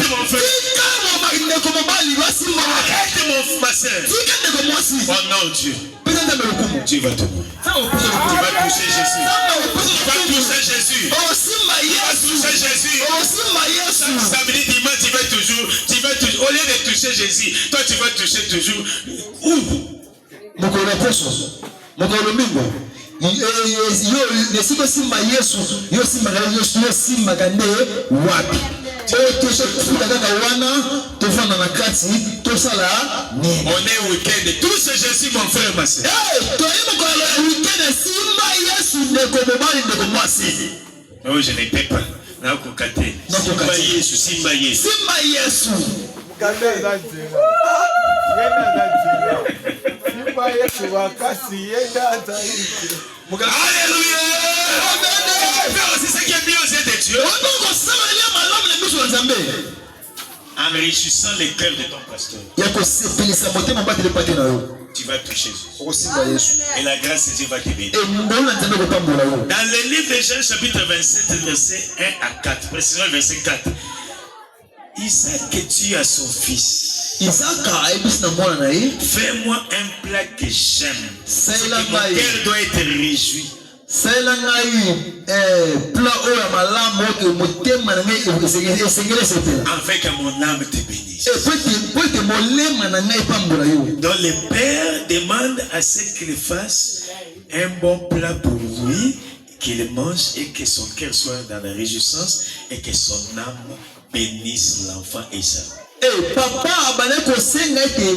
mon frère. Arrête ma soeur. Oh non Dieu. Tu vas te mourir. Tu vas toucher Jésus. Tu vas toucher Jésus. Tu vas toucher Jésus. Samedi, dimanche, tu vas toujours. Au lieu de toucher Jésus, toi tu vas toucher toujours. Où? On est week-end. Tout ce Jésus, mon frère, ma soeur. Non, je ne peux pas. Simba Yesu. Alléluia. C'est ça qui est bien aux yeux de Dieu. Enrichissant les cœurs de ton pasteur. Tu vas toucher Jésus. Et la grâce de Dieu va te bénir. Dans le livre de Jean, chapitre 27, verset 1 à 4, précisément verset 4. Isaac tue à son fils. Fais-moi un plat que j'aime. Mon cœur doit être réjoui. Afin que mon âme te bénisse. Donc le père demande à ce qu'il fasse un bon plat pour lui, qu'il mange et que son cœur soit dans la réjouissance et que son âme bénisse l'enfant Esaü.
Papa abane kosenga ete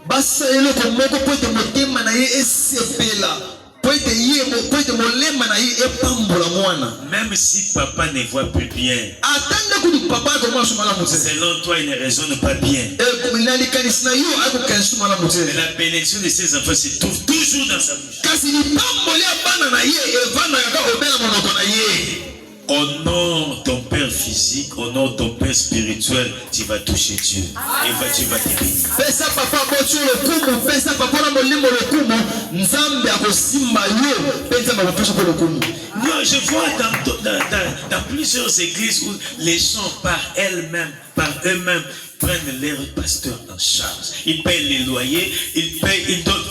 basalelo ko moko po ete motema na ye esepela po ete ye po ete molema na ye epambola mwana.
Même si papa ne voit plus bien,
atanga kuni papa ko mwaso mala mutse.
Selon toi il ne raisonne pas bien.
Nali kanisi na yo ako kanisi mala mutse.
La bénédiction de ses enfants se trouve toujours dans sa bouche.
Kasi ni pamboli abana na ye evana yaka obela monoko na ye.
Honore ton père physique, honore ton père spirituel, tu vas toucher Dieu. Et tu vas te bénir.
Pesa papa bocho le kumu, pesa papa na molimo le kumu, nzambe akosimba yo, pesa ma pesa pour le kumu.
Non, je vois dans plusieurs églises où les gens par eux-mêmes prennent leur pasteur en charge. Ils payent les loyers, ils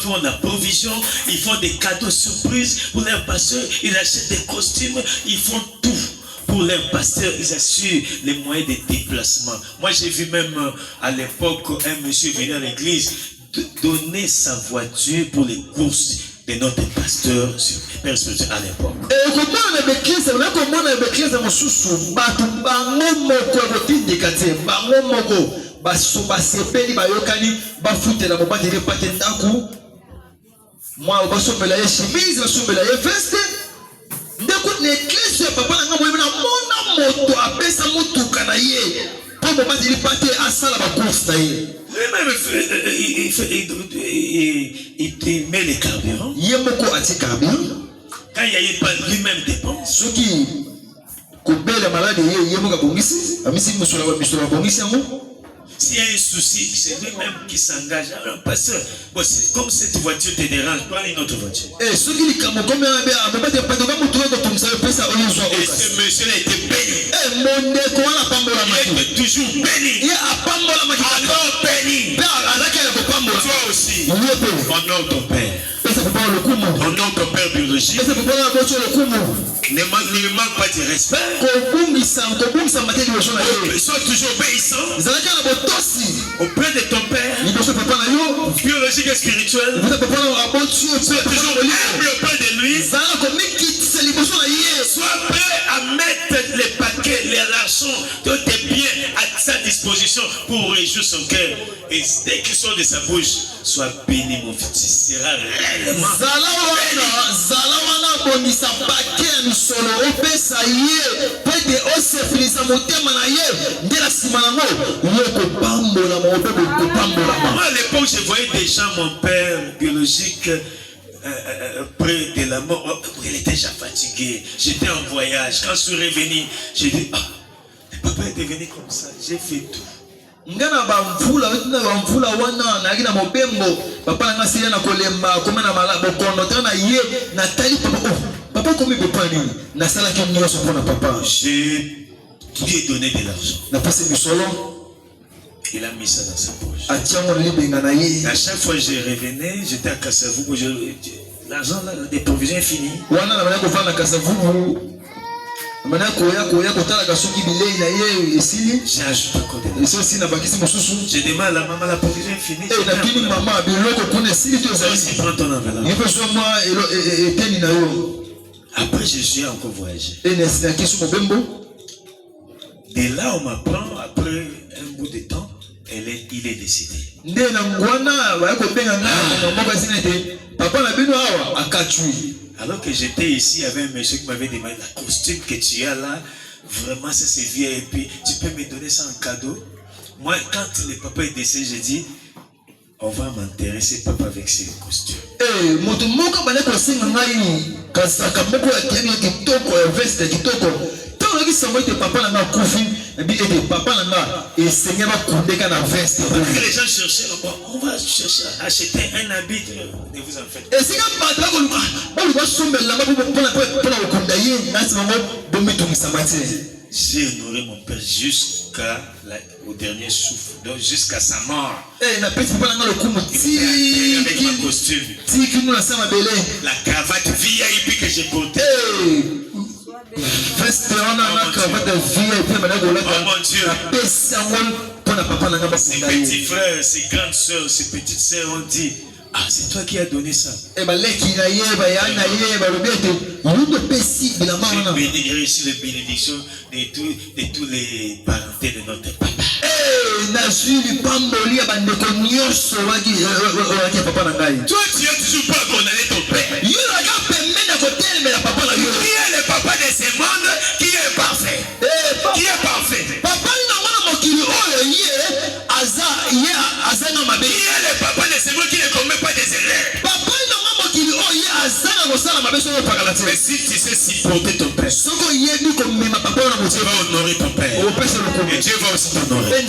font la provision, ils font des cadeaux surprises pour leur pasteur, ils achètent des costumes, ils font tout pour leur pasteur, ils assurent les moyens de déplacement. Moi j'ai vu même à l'époque un monsieur venir à l'église donner sa voiture pour les courses de notre pasteur sur Père spirituel à l'époque.
Et comment on a écrit ça? On a comment on a écrit ça? Mon sous-sous, batu bango moko rotinde kate, bango moko, baso basepeli bayokani, bafute la mobati de patendaku. Moi, baso belaye chemise, baso belaye veste. Ndeko l'église papa na ngamo na mona moto apesa mutuka na ye. Pour mobati de pate asala ba course na ye.
Lui-même, il te met les carburants.
Yemoko ati carburant.
Quand il n'y a pas lui-même dépense.
Ce qui kubela malade yemoka bongisi, amisi musula bongisi yango.
S'il y a un souci, c'est lui-même qui s'engage. Alors, pasteur, bon, comme cette voiture te dérange, prends une autre voiture.
Et ce qui est comme
et ce monsieur-là était béni. Il était toujours béni. Alors béni. Toi aussi. Honore ton père. Honore ton père biologique. Ne manque pas de respect. Sois toujours obéissant auprès de ton père biologique et spirituel. Sois toujours humble auprès de lui. Sois prêt à mettre les paquets, l'argent, tous tes biens à sa disposition pour réjouir son cœur. Et dès qu'il sort de sa bouche, sois béni, mon fils. Tu seras réellement Moi, à l'époque, je voyais déjà mon père biologique près de la mort. Il était déjà fatigué. J'étais en voyage. Quand je suis revenu, j'ai dit, ah, le papa est devenu comme ça. J'ai fait tout.
Ngana bamvula wana na gina mobembo papa na ngasi na kolemba koma na malabo kono tana ye na tali papa komi papa ni na sala ki nyoso pona papa
j'ai lui ai donné de l'argent.
Na passe bisolo
il a mis ça dans sa poche.
Atiamo libenga na ye.
À chaque fois que je revenais, j'étais à Kasavubu, l'argent là, des provisions finies.
Wana na ko fana Kasavubu. J'ai
ajouté encore des choses. J'ai demandé à la maman la provision est finie. Vas-y, prends ton enveloppe. Après, je suis encore voyagé. De là, on m'apprend, après un bout de temps, il est décédé. Alors que j'étais ici, il y avait un monsieur qui m'avait demandé la costume que tu as là, vraiment ça c'est vieux et puis tu peux me donner ça en cadeau. Moi, quand le papa est décédé, j'ai dit, on va m'intéresser papa avec ses costumes. Après, les gens cherchaient, on va chercher à acheter un habit, ne vous en faites pas. J'ai honoré mon père jusqu'au dernier souffle, donc jusqu'à sa mort. Avec ma costume, la cravate VIP que j'ai portée. Oh mon Dieu. Ses petits frères, ses grandes soeurs, ses petites soeurs ont dit, ah, c'est toi qui as donné ça. J'ai reçu les bénédictions de tous les parentés de notre papa. Toi, tu as toujours pas condamné ton père. Qui est le papa de ce monde qui est parfait? Qui est parfait? Qui est le papa de ce monde qui ne commet pas des erreurs? Mais si tu sais supporter ton père, tu vas honorer ton père. Et Dieu va aussi t'honorer.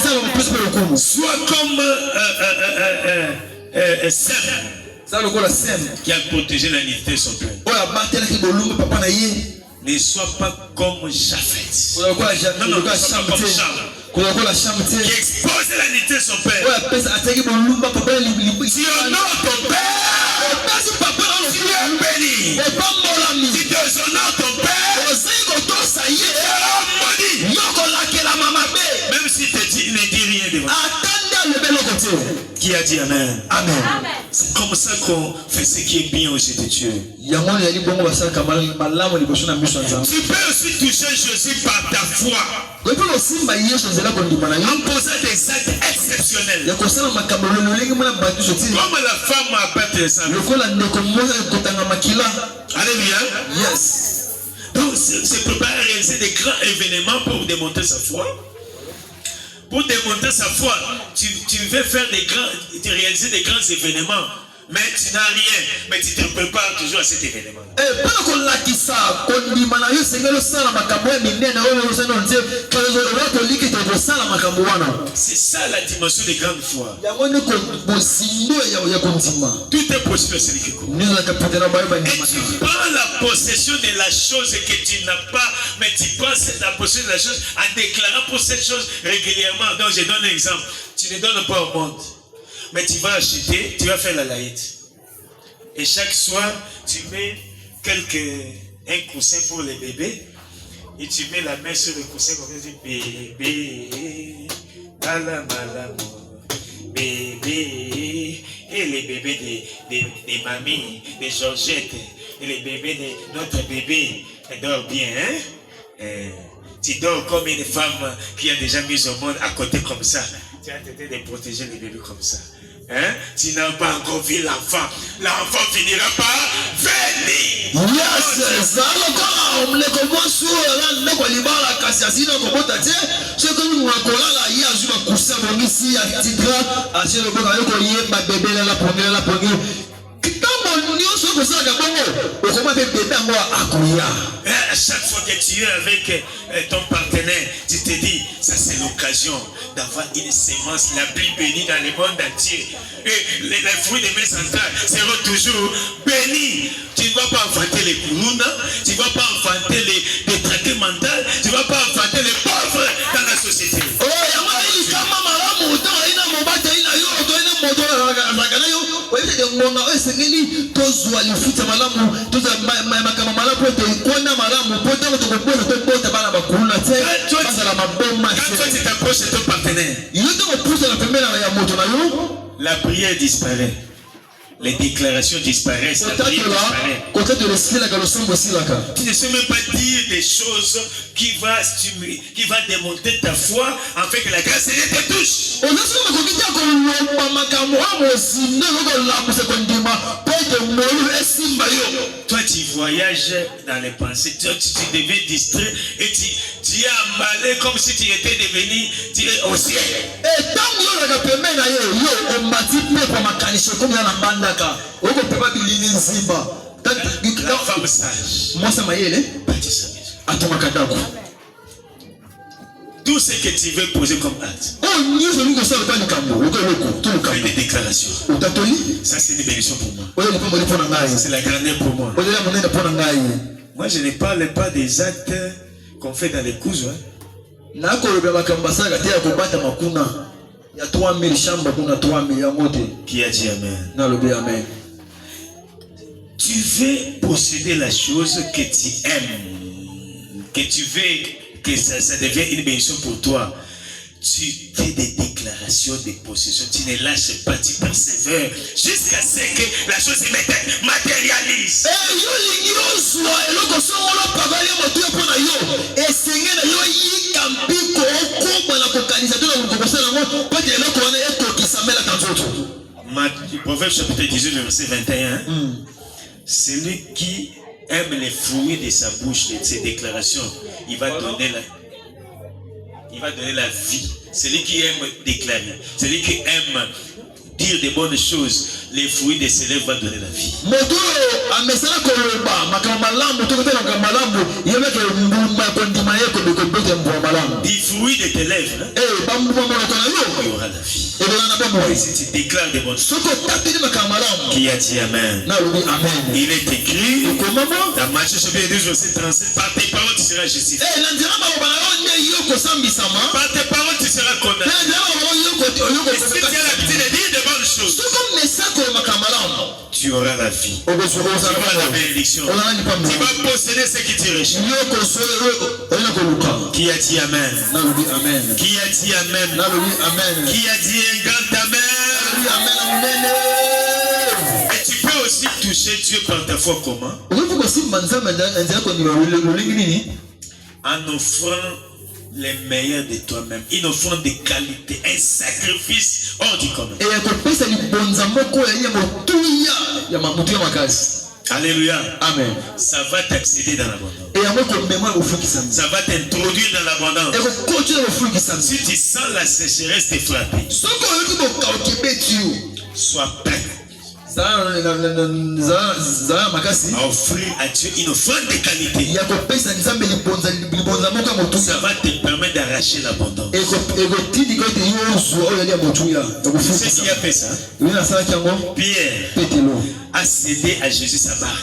Sois comme Sam qui a protégé la dignité de son père. Ne sois pas comme Japheth. Non, pas comme Charles. Qui expose la dignité de son père. Si on honore ton père, tu es béni. Si tu déshonores ton père, tu seras maudit. Même si tu ne dis rien devant. Qui a dit Amen?
Amen.
C'est comme ça qu'on fait ce qui est bien aux yeux de Dieu.
Tu
peux aussi toucher Jésus par ta foi. En posant des actes exceptionnels. Comme la femme a battu sa Alléluia.
Yes.
Donc, c'est préparer à réaliser des grands événements pour démontrer sa foi. Pour démontrer sa foi, tu veux faire tu réaliser des grands événements, mais tu n'as rien, mais tu te prépares toujours à cet événement. C'est ça la dimension de grande foi. Tout est possible à celui qui croit. Et tu prends la possession de la chose que tu n'as pas, mais tu prends la possession de la chose en déclarant pour cette chose régulièrement. Donc je donne un exemple. Tu ne donnes pas au monde, mais tu vas acheter, tu vas faire la laïte. Et chaque soir, tu mets un coussin pour les bébés. Et tu mets la main sur le coussin comme ça, bébé, bébé. Et les bébés des mamies, des Georgette, et les bébés de notre bébé, elle dort bien, hein? Tu dors comme une femme qui a déjà mis au monde à côté comme ça. Tu as tenté de protéger les bébés comme ça. Hein? Tu n'as pas encore vu l'enfant. L'enfant finira par venir.
Yes,
à chaque fois que tu es avec ton partenaire, tu te dis, ça c'est l'occasion d'avoir une sémence la plus bénie dans le monde entier. Et les fruits des mains centrales seront toujours bénis. Tu ne vas pas enfanter les kourouna, tu ne vas pas enfanter les traités mentaux, tu ne vas pas enfanter les pauvres dans la société. Quand tu t'approches de ton partenaire, la prière disparaît. Les déclarations disparaissent. La prière disparaît. Tu ne sais même pas dire des choses qui va stimuler, qui va démontrer ta foi afin que la grâce de Dieu te touche. Toi, tu voyages dans les pensées. Tu deviens distrait et tu es emballé comme si tu étais devenu au ciel. La femme sage. Tout ce que tu veux poser comme acte. Fais des déclarations. Ça c'est une bénédiction pour moi. C'est la grandeur pour moi. Moi je ne parle pas des actes qu'on fait dans les couses. Qui a dit Amen? Tu veux posséder la chose que tu aimes, que tu veux que ça devienne une bénédiction pour toi. Tu fais des déclarations de possession, tu ne lâches pas, tu persévères jusqu'à ce que la chose se matérialise. Proverbe chapitre 18, verset 21. Celui qui aime les fruits de sa bouche, de ses déclarations, il va donner la vie. Celui qui aime déclarer, celui qui aime dire des bonnes choses, les fruits de ses lèvres va donner la vie. Des fruits de tes lèvres, il y aura la vie. Et si tu déclares des bonnes choses, qui a dit Amen? Il est écrit dans Matthieu chapitre 12, verset 37, par tes paroles tu seras justifié. Par tes paroles tu seras condamné. Et si tu as l'habitude de dire de bonnes choses, tu auras la vie. Tu auras la bénédiction. Tu vas posséder ce qui te recherche. Qui a dit Amen? Qui a dit Amen? Qui a dit un grand Amen? toucher Dieu par ta foi comment? En offrant les meilleurs de toi-même, une offrande de qualité, un sacrifice hors du commun. Alléluia.
Amen.
Ça va t'accéder dans l'abondance. Ça va t'introduire dans l'abondance. Si tu sens la sécheresse te frapper, sois prêt à offrir à Dieu une offrande de qualité. Ça va te permettre d'arracher l'abondance. C'est qui a fait ça? Pierre a cédé à Jésus sa barque.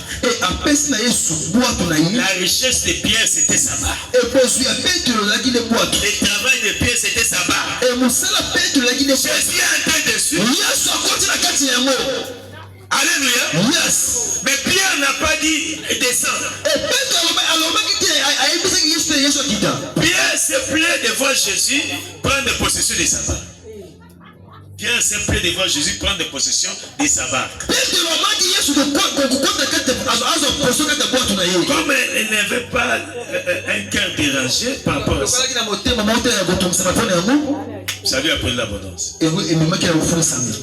La richesse de Pierre, c'était sa barque. Le travail de Pierre, c'était sa barque. Jésus est entré dessus. Alléluia.
Yes.
Mais Pierre n'a pas dit descendre. Pierre s'est plaint devant Jésus prendre possession de sa barque. Pierre s'est plaint devant Jésus prendre possession de sa barque. Comme elle n'avait pas un cœur dérangé par rapport à ça, ça lui a pris l'abondance.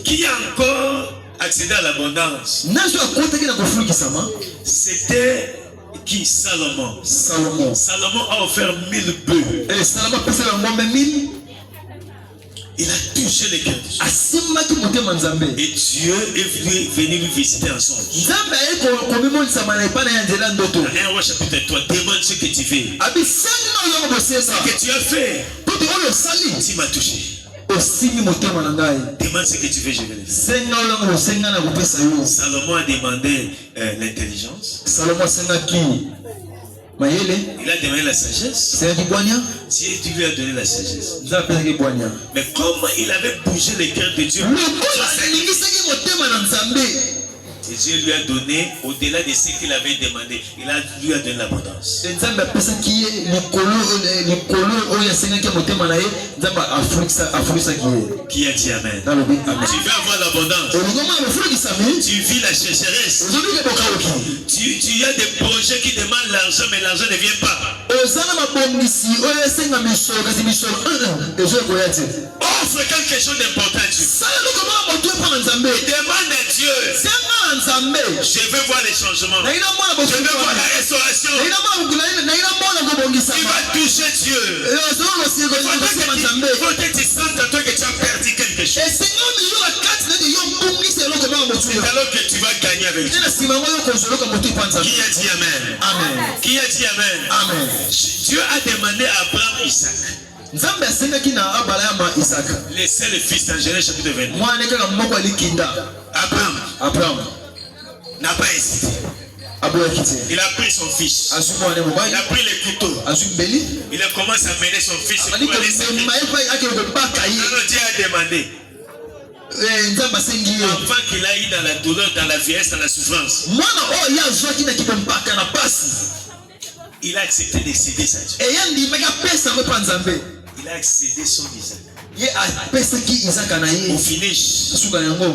Qui a encore accédé à l'abondance? C'était qui? Salomon. Salomon a offert 1000 bœufs. Il a touché le cœur de Dieu. Et Dieu est venu lui visiter en songe. Dans 1 Roi chapitre 3, demande ce que tu veux. Ce que tu as fait, tu m'as touché. Demande ce que tu veux, je vais le faire. Salomon a demandé l'intelligence. Il a demandé la sagesse. Dieu lui a donné la sagesse. Mais comme il avait bougé le cœur de Dieu, et Dieu lui a donné au-delà de ce qu'il avait demandé. Lui a donné l'abondance. Qui a dit Amen? Tu veux avoir l'abondance. Tu vis la sécheresse. Tu as des projets qui demandent l'argent, mais l'argent ne vient pas. Offre quelque chose d'important à Dieu. Demande à Dieu. Je veux voir les changements. Je veux voir la restauration. Tu vas toucher Dieu. Il faut que tu sentes à toi que tu as perdu quelque chose. C'est alors que tu vas gagner avec Dieu. Qui a dit Amen? Qui a dit Amen? Dieu a demandé à Abraham Isaac. Les seuls fils dans Genèse chapitre 22. Abraham n'a pas hésité. Il a pris son fils. Il a pris le couteau. Il a commencé à mener son fils. Dieu a demandé. Enfant qu'il a eu dans la douleur, dans la vieillesse, dans la souffrance. Il a accepté de céder sa Dieu. Il a accédé son Isaac. Au finish,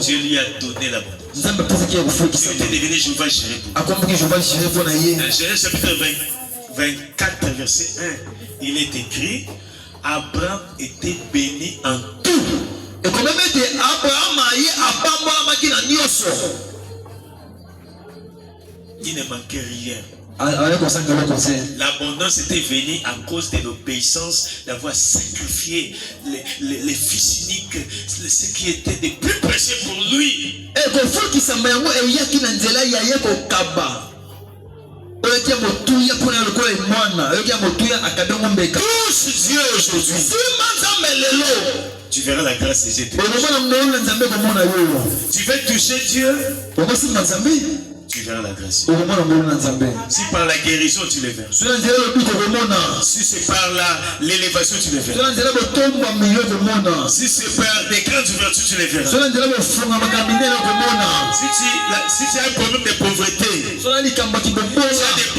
Dieu lui a donné l'abondance. Dieu est devenu Jéhovah Jireh. Dans Genèse chapitre 24, verset 1, il est écrit: Abraham était béni en tout. Il ne manquait rien. L'abondance était venue à cause de l'obéissance, d'avoir sacrifié les fils uniques, ce qui était de plus précieux pour lui. Touche Dieu aujourd'hui. Tu verras la grâce de Dieu. Tu veux toucher Dieu, tu verras la grâce. Si par la guérison tu le verras. Si c'est par l'élévation tu le verras. Si c'est par des grandes ouvertures tu le verras. Si tu as un problème de pauvreté, tu as des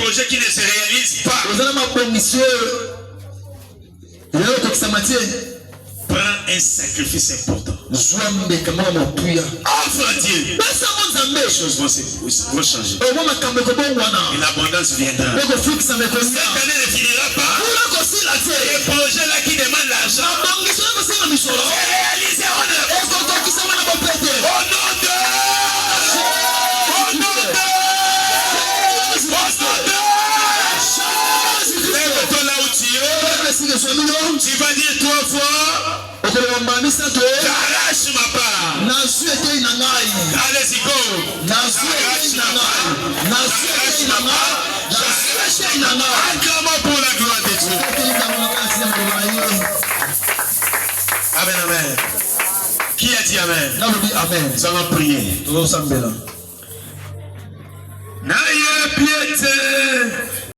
projets qui ne se réalisent pas, prends Prends un sacrifice important.
Offre à Dieu.
Les choses vont changer. Et l'abondance viendra. Cette année ne finira pas. Les projets là qui demandent l'argent. Réalisez en œuvre. Tu vas dire 3 fois. J'arrache ma part. Allez-y, go. Acclamons pour la gloire de Dieu. Amen, amen. Qui a dit amen? Nous allons prier.